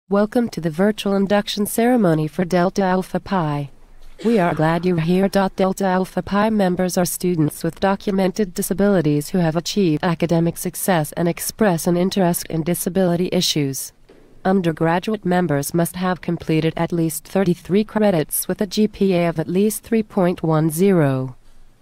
Welcome to the virtual induction ceremony for Delta Alpha Pi. We are glad you're here. Delta Alpha Pi members are students with documented disabilities who have achieved academic success and express an interest in disability issues. Undergraduate members must have completed at least 33 credits with a GPA of at least 3.10.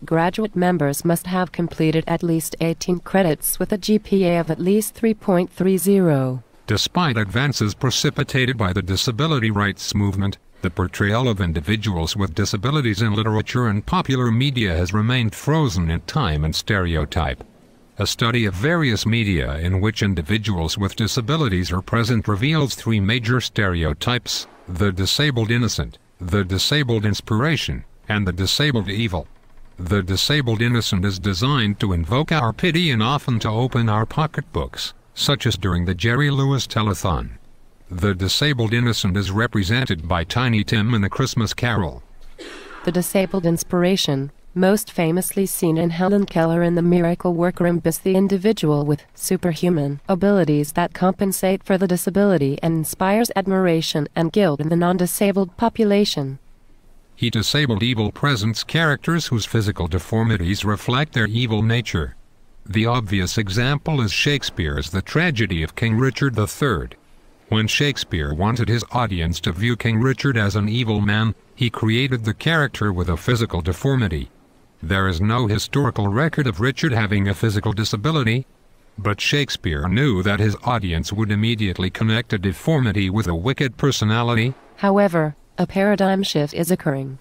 Graduate members must have completed at least 18 credits with a GPA of at least 3.30. Despite advances precipitated by the disability rights movement, the portrayal of individuals with disabilities in literature and popular media has remained frozen in time and stereotype. A study of various media in which individuals with disabilities are present reveals three major stereotypes: the disabled innocent, the disabled inspiration, and the disabled evil. The disabled innocent is designed to invoke our pity and often to open our pocketbooks, such as during the Jerry Lewis telethon. The disabled innocent is represented by Tiny Tim in A Christmas Carol. The disabled inspiration, most famously seen in Helen Keller in The Miracle Worker, is the individual with superhuman abilities that compensate for the disability and inspires admiration and guilt in the non-disabled population. He disabled evil presents characters whose physical deformities reflect their evil nature. The obvious example is Shakespeare's The Tragedy of King Richard III. When Shakespeare wanted his audience to view King Richard as an evil man, he created the character with a physical deformity. There is no historical record of Richard having a physical disability, but Shakespeare knew that his audience would immediately connect a deformity with a wicked personality. However, a paradigm shift is occurring.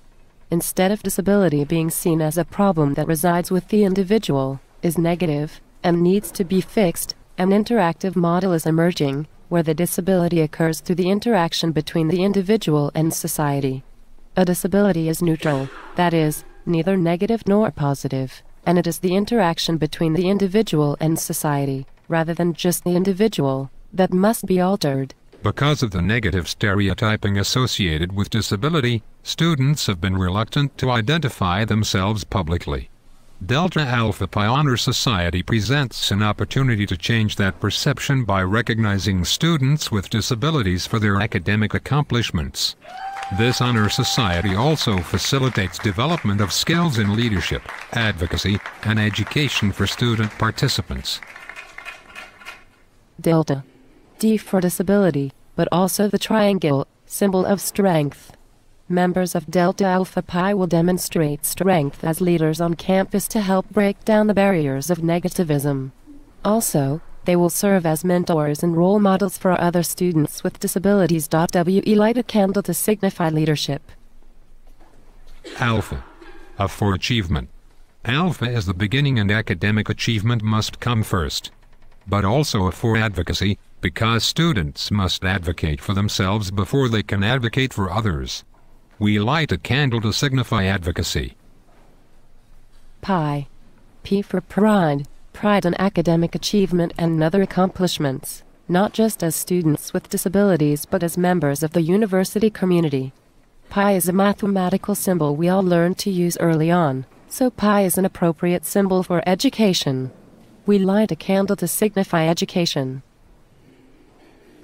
Instead of disability being seen as a problem that resides with the individual, is negative, and needs to be fixed, an interactive model is emerging, where the disability occurs through the interaction between the individual and society. A disability is neutral, that is, neither negative nor positive, and it is the interaction between the individual and society, rather than just the individual, that must be altered. Because of the negative stereotyping associated with disability, students have been reluctant to identify themselves publicly. Delta Alpha Pi Honor Society presents an opportunity to change that perception by recognizing students with disabilities for their academic accomplishments. This honor society also facilitates development of skills in leadership, advocacy, and education for student participants. Delta. D for disability, but also the triangle, symbol of strength. Members of Delta Alpha Pi will demonstrate strength as leaders on campus to help break down the barriers of negativism. Also, they will serve as mentors and role models for other students with disabilities. We light a candle to signify leadership. Alpha. A for achievement. Alpha is the beginning, and academic achievement must come first. But also a for advocacy, because students must advocate for themselves before they can advocate for others. We light a candle to signify advocacy. Pi. P for pride. Pride in academic achievement and other accomplishments, not just as students with disabilities but as members of the university community. Pi is a mathematical symbol we all learned to use early on, so pi is an appropriate symbol for education. We light a candle to signify education.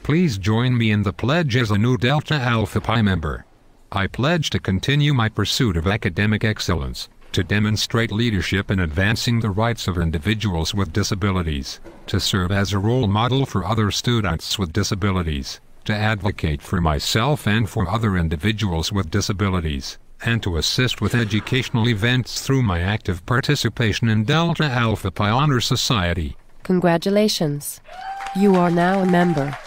Please join me in the pledge as a new Delta Alpha Pi member. I pledge to continue my pursuit of academic excellence, to demonstrate leadership in advancing the rights of individuals with disabilities, to serve as a role model for other students with disabilities, to advocate for myself and for other individuals with disabilities, and to assist with educational events through my active participation in Delta Alpha Pi Honor Society. Congratulations! You are now a member.